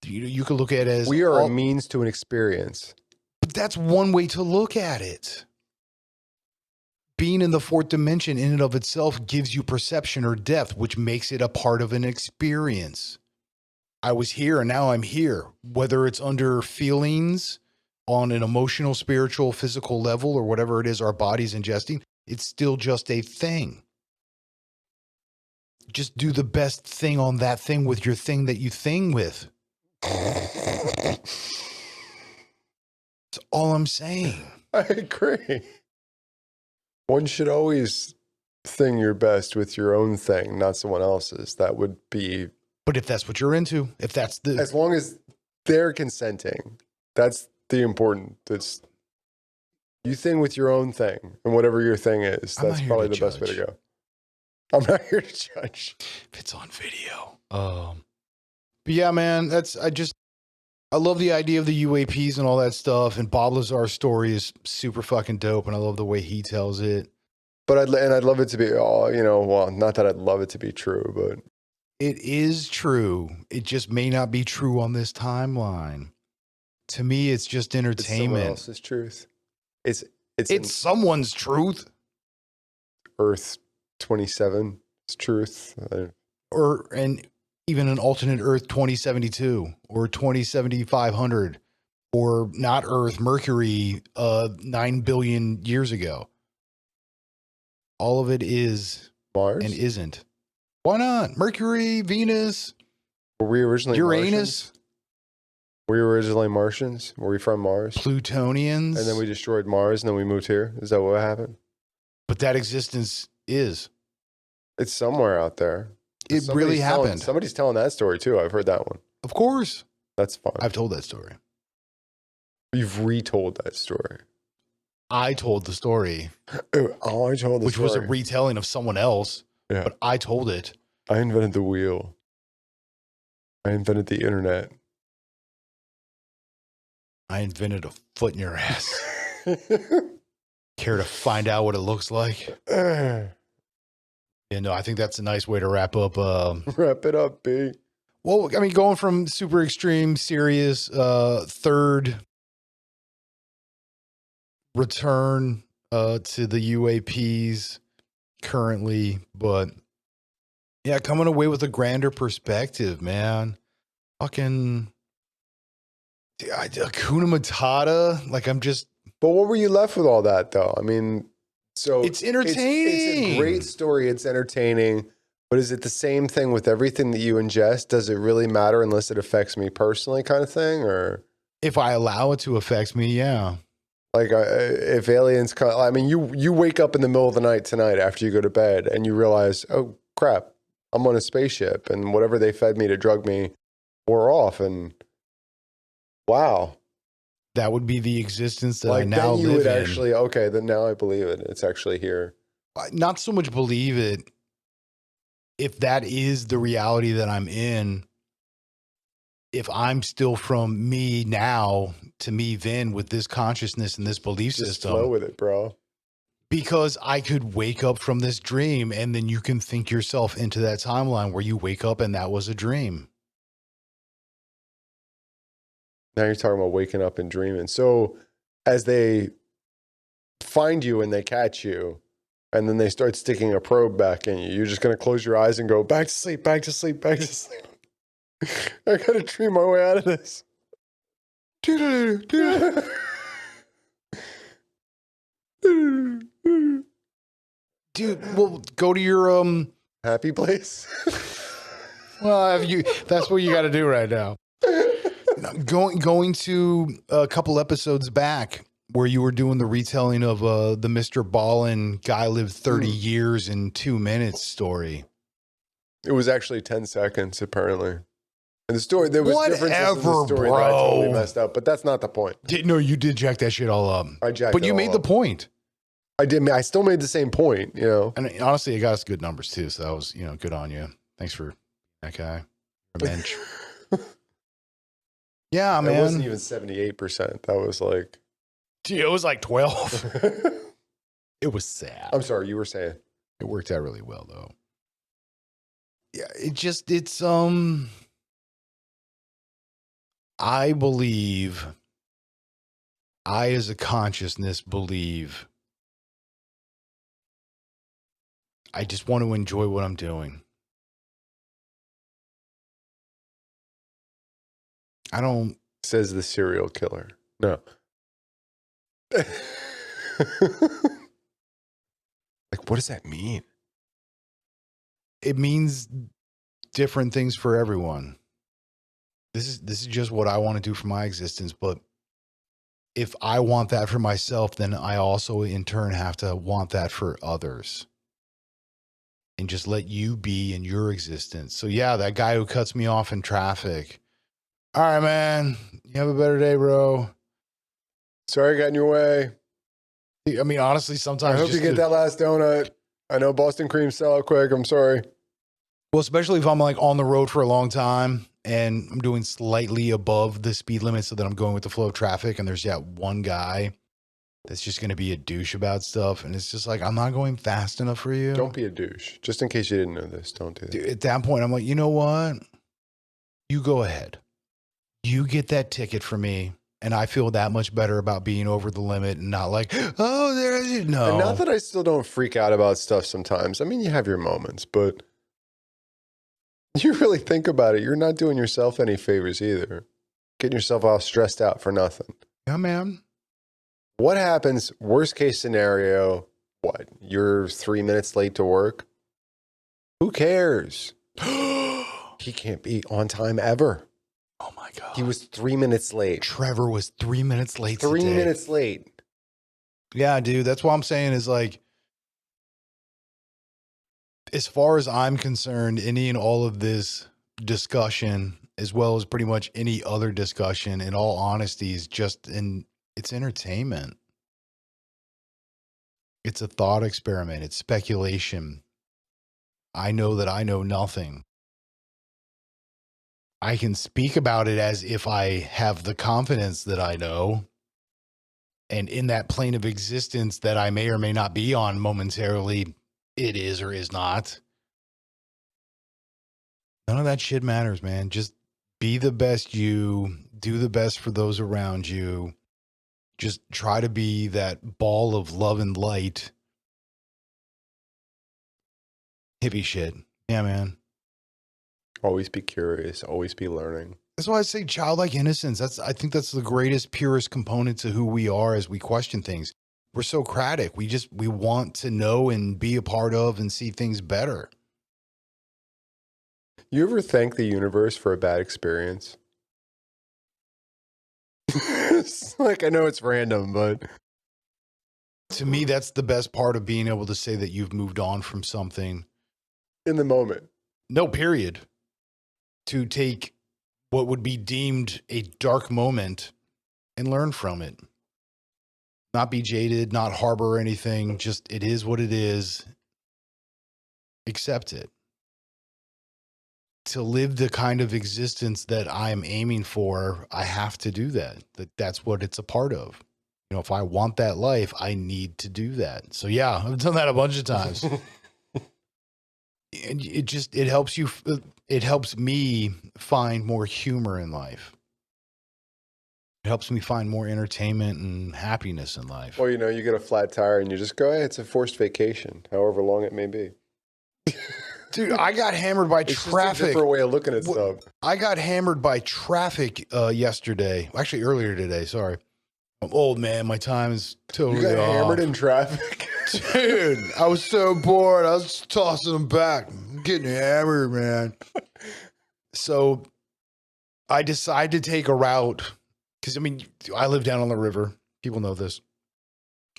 You could look at it as we are a means to an experience. But that's one way to look at it. Being in the fourth dimension in and of itself gives you perception or depth, which makes it a part of an experience. I was here and now I'm here, whether it's under feelings on an emotional, spiritual, physical level, or whatever it is our body's ingesting, it's still just a thing. Just do the best thing on that thing with your thing that you thing with. That's all I'm saying. I agree. One should always thing your best with your own thing, not someone else's. That would be... But if that's what you're into, if that's the... As long as they're consenting, that's the important... You thing with your own thing, and whatever your thing is, that's probably the best way to go. I'm not here to judge. If it's on video. But yeah, man, I love the idea of the UAPs and all that stuff, and Bob Lazar's story is super fucking dope, and I love the way he tells it. But I'd love it to be, well, not that I'd love it to be true, but... It is true. It just may not be true on this timeline. To me, it's just entertainment. It's someone else's truth. It's someone's truth. Earth 27's truth. And even an alternate Earth 2072 or 207500 or not Earth, Mercury 9 billion years ago. All of it is Mars and isn't. Why not? Mercury, Venus. Were we originally Uranus? Martians? Were we originally Martians? Were we from Mars? Plutonians. And then we destroyed Mars and then we moved here? Is that what happened? But that existence is. It's somewhere out there. It really happened. Somebody's telling that story too. I've heard that one. Of course. That's fun. I've told that story. You've retold that story. I told the story. Oh, I told the which story. Was a retelling of someone else. Yeah. But I told it. I invented the wheel. I invented the internet. I invented a foot in your ass. Care to find out what it looks like? Yeah, no, I think that's a nice way to wrap up. Wrap it up, B. Well, I mean, going from super extreme, serious, third return to the UAPs currently, but yeah, coming away with a grander perspective, man. Fucking Hakuna Matata. Like I'm just. But what were you left with all that though? I mean, so It's entertaining. It's a great story. It's entertaining. But is it the same thing with everything that you ingest? Does it really matter unless it affects me personally, kind of thing? Or if I allow it to affect me, yeah. Like if aliens come, I mean, you wake up in the middle of the night tonight after you go to bed and you realize, oh crap, I'm on a spaceship and whatever they fed me to drug me wore off, and wow, that would be the existence that like I now then you live would in. actually, okay, then now I believe it. It's actually here. Not so much believe it. If that is the reality that I'm in, if I'm still from me now to me then with this consciousness and this belief Just system. flow with it, bro. Because I could wake up from this dream and then you can think yourself into that timeline where you wake up and that was a dream. Now you're talking about waking up and dreaming. So as they find you and they catch you, and then they start sticking a probe back in you, you're just going to close your eyes and go back to sleep, back to sleep, back to sleep. I got to dream my way out of this. Dude, well, go to your happy place. Well, that's what you got to do right now. Going to a couple episodes back where you were doing the retelling of the Mr. Ballin guy lived 30 years in 2 minutes story. It was actually 10 seconds, apparently. And the story, there was differences in the story bro. that I totally messed up, but that's not the point. No, you did jack that shit all up. I jacked But it you all made up. the point. I did. I still made the same point, you know. And honestly, it got us good numbers too. So that was, good on you. Thanks for that guy. Revenge. Yeah, man. It wasn't even 78%. That was like... Dude, it was like 12. It was sad. I'm sorry, you were saying. It worked out really well though. Yeah, it's I believe, I as a consciousness believe, I just want to enjoy what I'm doing. I don't. Says the serial killer. No. Like, what does that mean? It means different things for everyone. This is just what I want to do for my existence. But if I want that for myself, then I also in turn have to want that for others. And just let you be in your existence. So yeah, that guy who cuts me off in traffic. All right, man. You have a better day, bro. Sorry I got in your way. I mean, honestly, sometimes I hope you get that last donut. I know Boston creams sell out quick. I'm sorry. Well, especially if I'm like on the road for a long time and I'm doing slightly above the speed limit so that I'm going with the flow of traffic and there's that one guy that's just going to be a douche about stuff. And it's just like, I'm not going fast enough for you. Don't be a douche. Just in case you didn't know this, don't do that. Dude, at that point, I'm like, you know what? You go ahead. You get that ticket for me. And I feel that much better about being over the limit and not like, oh, there's no. And not that I still don't freak out about stuff sometimes. I mean, you have your moments, but you really think about it. You're not doing yourself any favors either. Getting yourself all stressed out for nothing. Yeah, man. What happens, worst case scenario, what? You're 3 minutes late to work? Who cares? He can't be on time ever. Oh my God. He was 3 minutes late. Trevor was 3 minutes late. 3 today. minutes late. Yeah, dude. That's what I'm saying is like, as far as I'm concerned, any and all of this discussion, as well as pretty much any other discussion, in all honesty, is just it's entertainment. It's a thought experiment. It's speculation. I know that I know nothing. I can speak about it as if I have the confidence that I know. And in that plane of existence that I may or may not be on momentarily, it is or is not. None of that shit matters, man. Just be the best you. Do the best for those around you. Just try to be that ball of love and light. Hippie shit. Yeah, man. Always be curious. Always be learning. That's why I say childlike innocence. I think that's the greatest, purest component to who we are as we question things. We're Socratic. We want to know and be a part of and see things better. You ever thank the universe for a bad experience? It's like, I know it's random, but To me, that's the best part of being able to say that you've moved on from something. in the moment. No, period. To take what would be deemed a dark moment and learn from it. Not be jaded, not harbor anything. Just, it is what it is. Accept it. To live the kind of existence that I'm aiming for, I have to do that. That's what it's a part of. You know, if I want that life, I need to do that. So yeah, I've done that a bunch of times. And it helps me find more humor in life. It helps me find more entertainment and happiness in life. Well, you get a flat tire and you just go, hey, it's a forced vacation, however long it may be. Dude, I got hammered by It's traffic. just a different way of looking at stuff. I got hammered by traffic yesterday. Actually, earlier today. Sorry. I'm old, man. My time is totally You got off. hammered in traffic? Dude, I was so bored. I was just tossing them back. I'm getting hammered, man. So I decided to take a route because, I mean, I live down on the river. People know this.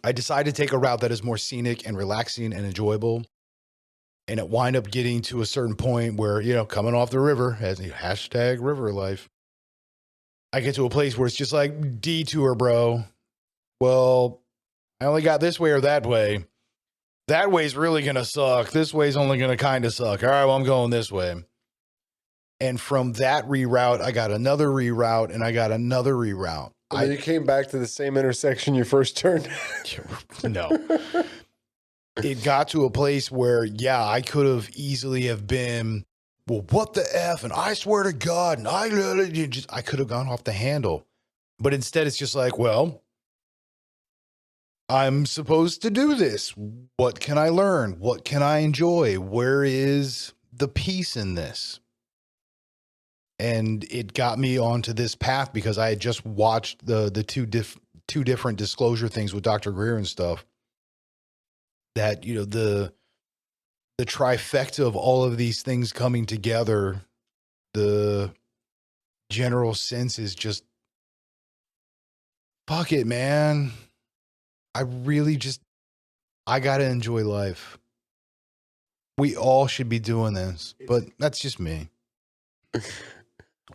I decided to take a route that is more scenic and relaxing and enjoyable. And it wind up getting to a certain point where, coming off the river, as a hashtag river life, I get to a place where it's just like, detour, bro. Well, I only got this way or that way. That way's really going to suck. This way's only going to kind of suck. All right, well, I'm going this way. And from that reroute, I got another reroute and I got another reroute. And then you came back to the same intersection you first turned. No. It got to a place where, yeah, I could have easily have been, well, what the F? And I swear to God, and I could have gone off the handle. But instead, it's just like, well, I'm supposed to do this. What can I learn? What can I enjoy? Where is the peace in this? And it got me onto this path because I had just watched the two different disclosure things with Dr. Greer and stuff. That, the trifecta of all of these things coming together, the general sense is just, fuck it, man. I got to enjoy life. We all should be doing this, but that's just me.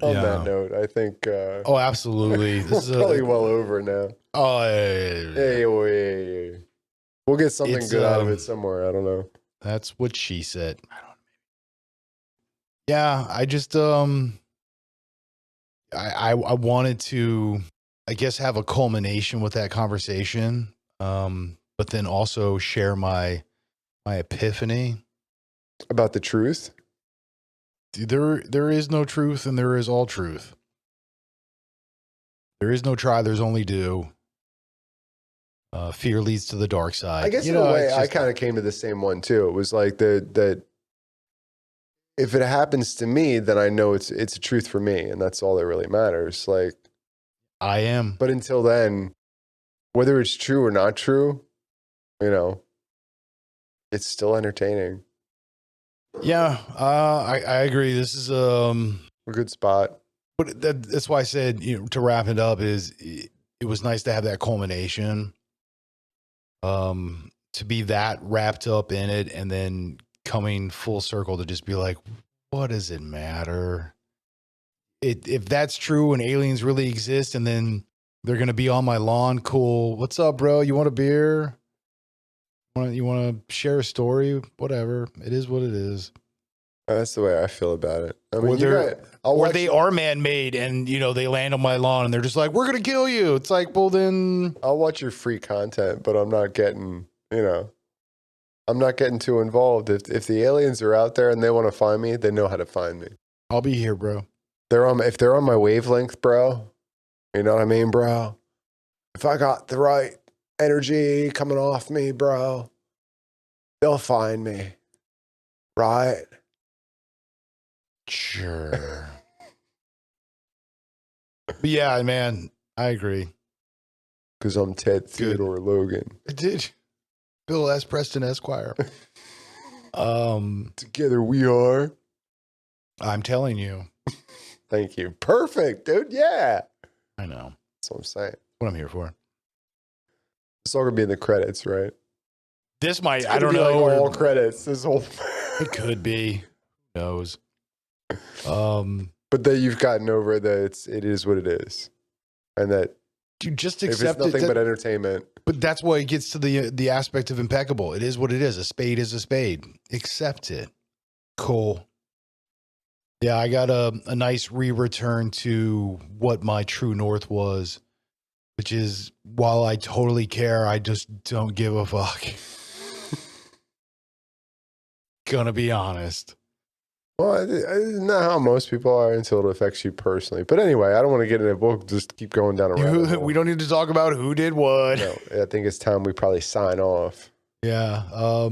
On that note, I think... oh, absolutely. This is probably well over now. Oh, Hey. We'll get something good out of it somewhere. I don't know. That's what she said. I don't know. Yeah, I just I wanted to, I guess, have a culmination with that conversation, but then also share my epiphany about the truth. There is no truth, and there is all truth. There is no try. There's only do. Fear leads to the dark side. I guess in a way, I kind of came to the same one too. It was like that if it happens to me, then I know it's a truth for me, and that's all that really matters. Like, I am. But until then, whether it's true or not true, it's still entertaining. Yeah, I agree. This is a good spot. But that's why I said, to wrap it up, is it was nice to have that culmination. To be that wrapped up in it and then coming full circle to just be like, what does it matter? If that's true and aliens really exist and then they're going to be on my lawn, cool. What's up, bro? You want a beer? You want to share a story? Whatever. It is what it is. That's the way I feel about it. I mean, or they are man-made and, they land on my lawn and they're just like, we're going to kill you. It's like, well, then I'll watch your free content, but I'm not getting, I'm not getting too involved. If the aliens are out there and they want to find me, they know how to find me. I'll be here, bro. If they're on my wavelength, bro, you know what I mean, bro? If I got the right energy coming off me, bro, they'll find me. Right? Sure. But yeah, man, I agree. Because I'm Ted Theodore Logan. I did. Bill S. Preston Esquire. Together we are. I'm telling you. Thank you. Perfect, dude. Yeah. I know. That's what I'm saying. What I'm here for. It's all going to be in the credits, right? This might, It's I don't be know. like all credits. This whole. It could be. Who knows? But that you've gotten over that it is what it is. And that Dude, just if accept it's nothing it. but entertainment. But that's why it gets to the aspect of impeccable. It is what it is. A spade is a spade. Accept it. Cool. Yeah, I got a nice re-return to what my true north was, which is while I totally care, I just don't give a fuck. Gonna be honest. Well, not how most people are until it affects you personally. But anyway, I don't want to get in it. We'll just keep going down a rabbit hole. We don't need to talk about who did what. No, I think it's time we probably sign off. Yeah.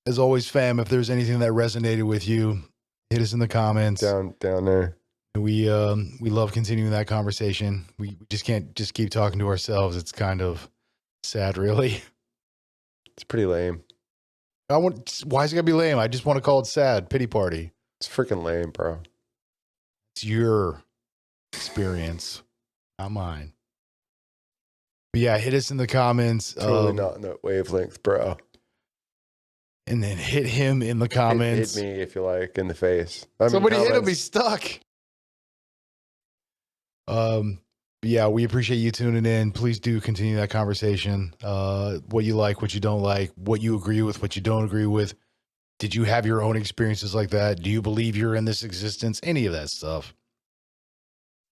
As always, fam, if there's anything that resonated with you, hit us in the comments. Down there. We love continuing that conversation. We just can't just keep talking to ourselves. It's kind of sad, really. It's pretty lame. Why is it gonna be lame? I just want to call it sad. Pity party. It's freaking lame, bro. It's your experience, not mine. But yeah, hit us in the comments. Totally not in that wavelength, bro. And then hit him in the comments. Hit me if you like in the face. Somebody hit him. He's stuck. Yeah, we appreciate you tuning in. Please do continue that conversation. What you like, what you don't like, what you agree with, what you don't agree with. Did you have your own experiences like that? Do you believe you're in this existence? Any of that stuff.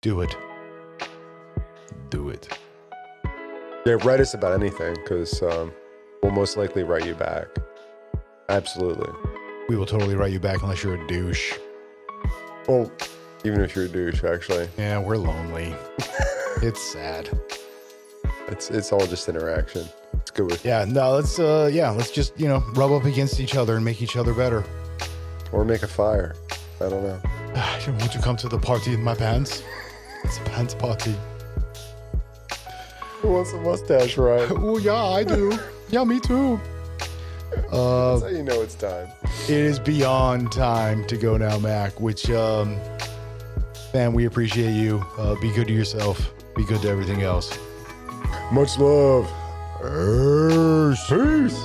Do it. Do it. Yeah, write us about anything because we'll most likely write you back. Absolutely. We will totally write you back unless you're a douche. Well, even if you're a douche, actually. Yeah, we're lonely. It's sad. It's all just interaction. It's good with. Yeah, no, let's just, rub up against each other and make each other better. Or make a fire. I don't know. Won't you come to the party in my pants? It's a pants party. Who wants a mustache, right? Oh, yeah, I do. Yeah, me too. That's how you know it's time. It is beyond time to go now, Mac, which, man, we appreciate you. Be good to yourself. Be good to everything else. Much love. Peace.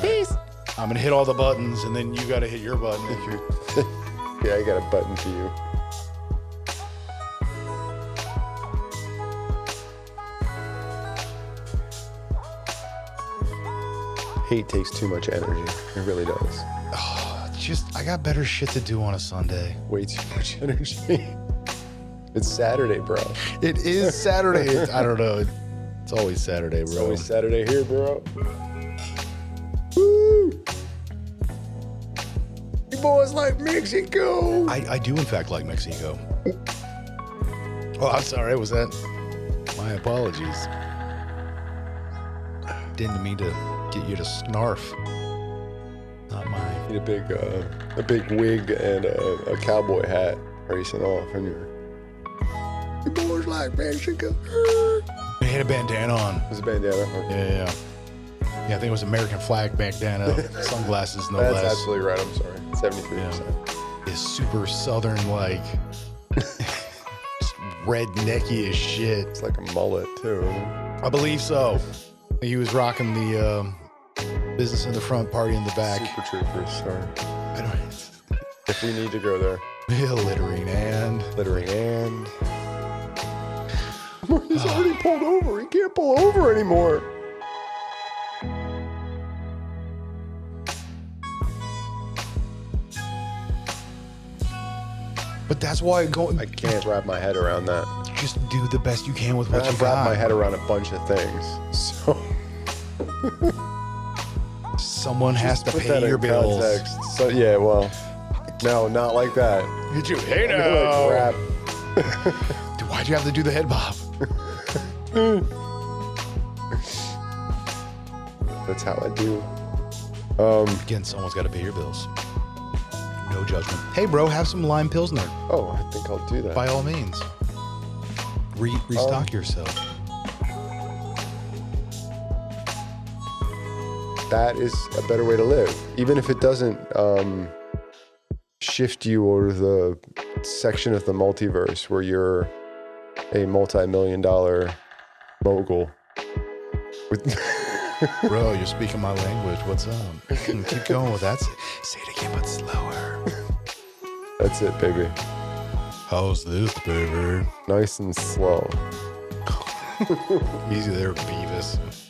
Peace. I'm going to hit all the buttons, and then you got to hit your button. Yeah, I got a button for you. Hate takes too much energy. It really does. I got better shit to do on a Sunday. Way too much energy. It's Saturday, bro. It is Saturday. I don't know. It's always Saturday, bro. It's always Saturday here, bro. Woo! You boys like Mexico. I do, in fact, like Mexico. Oh, I'm sorry. Was that? My apologies. Didn't mean to get you to snarf. Not mine. Need a big wig and a cowboy hat racing off, and you boys like Mexico. They had a bandana on. It was a bandana. Okay. Yeah. Yeah, I think it was American flag bandana, sunglasses, no That's less. absolutely right. I'm sorry. 73%. Yeah. It's super southern, like, just rednecky as shit. It's like a mullet, too. I believe so. He was rocking the business in the front, party in the back. Super Troopers, sorry. I don't. If we need to go there. Littering and. He's already pulled over. He can't pull over anymore. But that's why I can't wrap my head around that. just do the best you can with what I've you got. wrapped my head around a bunch of things. So Someone has to put pay that your in bills. context. So yeah, well, no, not like that. Did you? Hey I'm now. gonna, like, rap. Dude, why'd you have to do the head bob? That's how I do. Again, someone's got to pay your bills. No judgment. Hey, bro, have some lime pilsner. Oh, I think I'll do that. By all means. Restock yourself. That is a better way to live. Even if it doesn't shift you or the section of the multiverse where you're a multi-million-dollar mogul. Bro, you're speaking my language. What's up? Keep going with that. Say it again, but slower. That's it, baby. How's this, baby? Nice and slow. Easy there, Beavis.